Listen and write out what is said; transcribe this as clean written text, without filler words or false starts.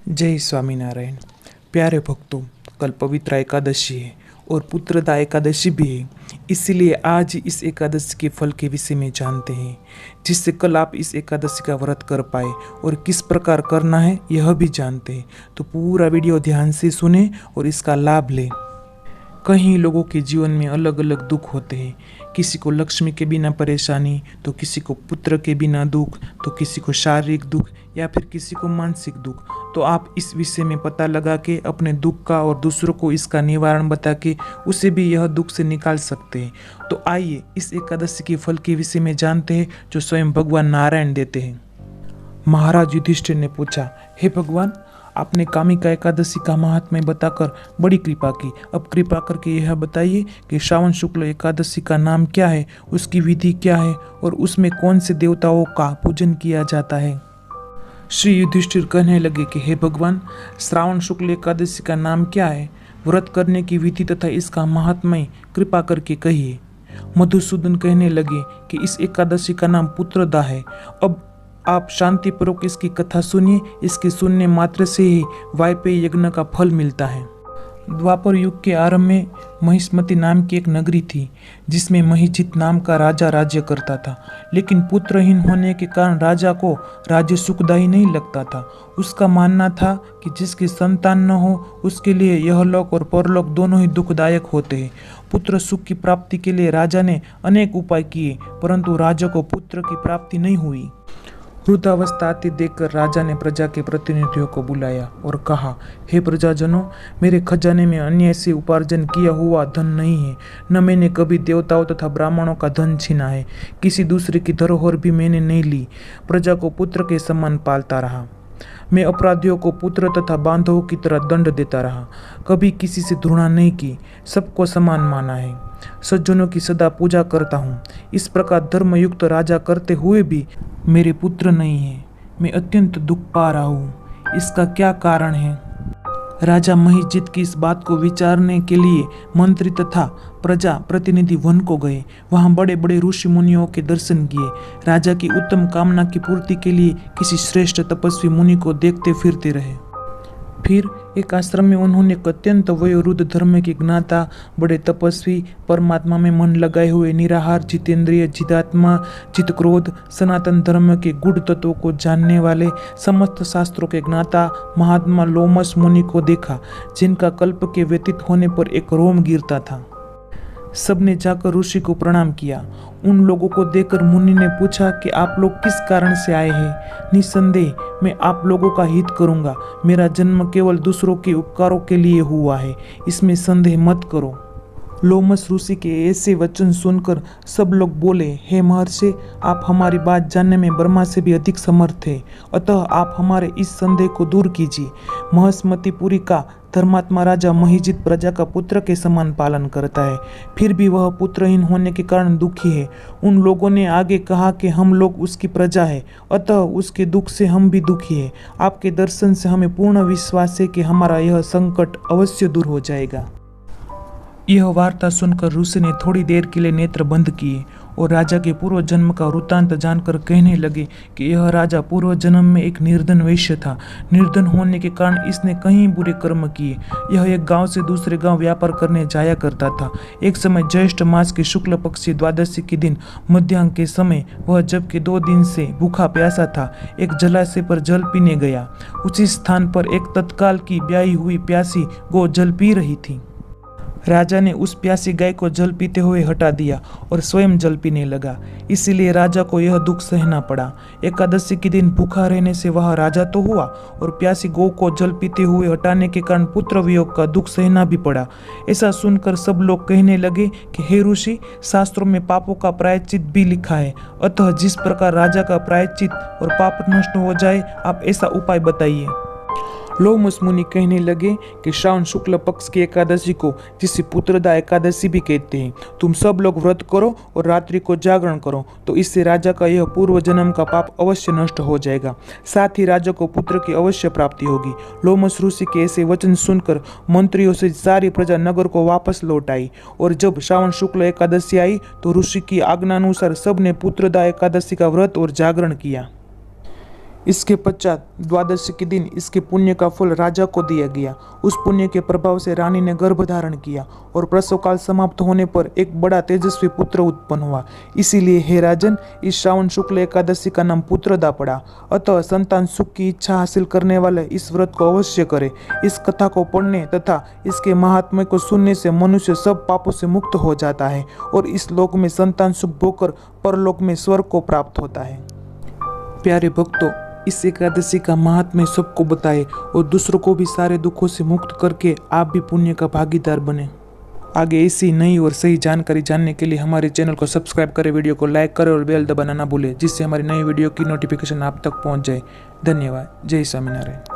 जय स्वामीनारायण। प्यारे भक्तों, कल पवित्र एकादशी है और पुत्रदा एकादशी भी है। इसीलिए आज इस एकादशी के फल के विषय में जानते हैं, जिससे कल आप इस एकादशी का व्रत कर पाए और किस प्रकार करना है यह भी जानते हैं। तो पूरा वीडियो ध्यान से सुने और इसका लाभ लें। कई लोगों के जीवन में अलग अलग दुख होते हैं। किसी को लक्ष्मी के बिना परेशानी, तो किसी को पुत्र के बिना दुख, तो किसी को शारीरिक दुख या फिर किसी को मानसिक दुख। तो आप इस विषय में पता लगा के अपने दुख का और दूसरों को इसका निवारण बता के उसे भी यह दुख से निकाल सकते हैं। तो आइए इस एकादशी के फल के विषय में जानते हैं, जो स्वयं भगवान नारायण देते हैं। महाराज युधिष्ठिर ने पूछा, हे भगवान, आपने कामिका एकादशी का महात्म्य बताकर बड़ी कृपा की। अब कृपा करके यह बताइए कि श्रावण शुक्ल एकादशी का नाम क्या है, उसकी विधि क्या है और उसमें कौन से देवताओं का पूजन किया जाता है। श्री युधिष्ठिर कहने लगे कि हे भगवान, श्रावण शुक्ल एकादशी का नाम क्या है, व्रत करने की विधि तथा इसका महात्म्य कृपा करके कहिए। मधुसूदन कहने लगे कि इस एकादशी का नाम पुत्रदा है। अब आप शांतिपूर्वक इसकी कथा सुनिए। इसके सुनने मात्र से ही वायपेय यज्ञ का फल मिलता है। द्वापर युग के आरंभ में महिष्मति नाम की एक नगरी थी, जिसमें महिजित नाम का राजा राज्य करता था। लेकिन पुत्रहीन होने के कारण राजा को राज्य सुखदायी नहीं लगता था। उसका मानना था कि जिसकी संतान न हो उसके लिए यह लोक और परलोक दोनों ही दुखदायक होते हैं। पुत्र सुख की प्राप्ति के लिए राजा ने अनेक उपाय किए, परंतु राजा को पुत्र की प्राप्ति नहीं हुई। वृद्धावस्था आती देखकर राजा ने प्रजा के प्रतिनिधियों को बुलाया और कहा, हे प्रजाजनों, मेरे खजाने में अन्य से उपार्जन किया हुआ धन नहीं है। न मैंने कभी देवताओं तथा ब्राह्मणों का धन छीना है। किसी दूसरे की धरोहर भी मैंने नहीं ली। प्रजा को पुत्र के समान पालता रहा। मैं अपराधियों को पुत्र तथा बांधवों की तरह दंड देता रहा। कभी किसी से घृणा नहीं की, सबको समान माना है। सज्जनों की सदा पूजा करता हूँ। इस प्रकार धर्मयुक्त राजा करते हुए भी मेरे पुत्र नहीं है। मैं अत्यंत दुख पा रहा हूँ। इसका क्या कारण है? राजा महिजित की इस बात को विचारने के लिए मंत्री तथा प्रजा प्रतिनिधि वन को गए। वहां बड़े बड़े ऋषि मुनियों के दर्शन किए। राजा की उत्तम कामना की पूर्ति के लिए किसी श्रेष्ठ तपस्वी मुनि को देखते फिरते रहे। फिर एक आश्रम में उन्होंने अत्यंत वयोवृद्ध धर्म के ज्ञाता, बड़े तपस्वी, परमात्मा में मन लगाए हुए निराहार, जितेंद्रिय, जितात्मा, जित क्रोध, सनातन धर्म के गुढ़ तत्वों को जानने वाले, समस्त शास्त्रों के ज्ञाता महात्मा लोमस मुनि को देखा, जिनका कल्प के व्यतीत होने पर एक रोम गिरता था। सबने जाकर ऋषि को प्रणाम किया। उन लोगों को देखकर मुनि ने पूछा कि आप लोग किस कारण से आए हैं। निस्संदेह मैं आप लोगों का हित करूंगा। मेरा जन्म केवल दूसरों के उपकारों के लिए हुआ है, इसमें संदेह मत करो। लोमस ऋषि के ऐसे वचन सुनकर सब लोग बोले, हे महर्षि, आप हमारी बात जानने में ब्रह्मा से भी अधिक समर्थ है, अतः आप हमारे इस संदेह को दूर कीजिए। महिष्मतिपुरी का धर्मात्मा राजा महिजित प्रजा का पुत्र के समान पालन करता है, फिर भी वह पुत्रहीन होने के कारण दुखी है। उन लोगों ने आगे कहा कि हम लोग उसकी प्रजा है, अतः उसके दुख से हम भी दुखी है। आपके दर्शन से हमें पूर्ण विश्वास है कि हमारा यह संकट अवश्य दूर हो जाएगा। यह वार्ता सुनकर ऋषि ने थोड़ी देर के लिए नेत्र बंद किए और राजा के पूर्व जन्म का वृत्तांत जानकर कहने लगे कि यह राजा पूर्व जन्म में एक निर्धन वैश्य था। निर्धन होने के कारण इसने कई बुरे कर्म किए। यह एक गांव से दूसरे गांव व्यापार करने जाया करता था। एक समय ज्येष्ठ मास के शुक्ल पक्ष की द्वादशी के दिन मध्याह्न के समय वह जबकि 2 दिन से भूखा प्यासा था, एक जलाशय पर जल पीने गया। उसी स्थान पर एक तत्काल की ब्याही हुई प्यासी गौ जल पी रही थी। राजा ने उस प्यासी गाय को जल पीते हुए हटा दिया और स्वयं जल पीने लगा। इसीलिए राजा को यह दुख सहना पड़ा। एकादशी के दिन भूखा रहने से वह राजा तो हुआ और प्यासी गौ को जल पीते हुए हटाने के कारण पुत्र वियोग का दुख सहना भी पड़ा। ऐसा सुनकर सब लोग कहने लगे कि हे ऋषि, शास्त्रों में पापों का प्रायश्चित भी लिखा है, अतः जिस प्रकार राजा का प्रायश्चित और पाप नष्ट हो जाए, आप ऐसा उपाय बताइए। लोमस मुनि कहने लगे कि श्रावण शुक्ल पक्ष की एकादशी को, जिसे पुत्रदा एकादशी भी कहते हैं, तुम सब लोग व्रत करो और रात्रि को जागरण करो, तो इससे राजा का यह पूर्व जन्म का पाप अवश्य नष्ट हो जाएगा। साथ ही राजा को पुत्र की अवश्य प्राप्ति होगी। लोमस ऋषि के ऐसे वचन सुनकर मंत्रियों से सारी प्रजा नगर को वापस लौट आई और जब श्रावण शुक्ल एकादशी आई तो ऋषि की आज्ञानुसार सबने पुत्रदा एकादशी का व्रत और जागरण किया। इसके पश्चात द्वादशी के दिन इसके पुण्य का फल राजा को दिया गया। उस पुण्य के प्रभाव से रानी ने गर्भ धारण किया और प्रसव काल समाप्त होने पर एक बड़ा तेजस्वी पुत्र उत्पन्न हुआ। इसीलिए हे राजन, इस श्रावण शुक्ल एकादशी का नाम पुत्रदा पड़ा। अतः संतान सुख की इच्छा हासिल करने वाले इस व्रत को अवश्य करे। इस कथा को पढ़ने तथा इसके महात्म्य को सुनने से मनुष्य सब पापों से मुक्त हो जाता है और इस लोक में संतान सुख भोगकर परलोक में स्वर्ग को प्राप्त होता है। प्यारे भक्तों, इस एकादशी का महात्म्य सबको बताएं और दूसरों को भी सारे दुखों से मुक्त करके आप भी पुण्य का भागीदार बने। आगे ऐसी नई और सही जानकारी जानने के लिए हमारे चैनल को सब्सक्राइब करें, वीडियो को लाइक करें और बेल दबाना ना भूलें, जिससे हमारी नई वीडियो की नोटिफिकेशन आप तक पहुंच जाए। धन्यवाद। जय स्वामीनारायण।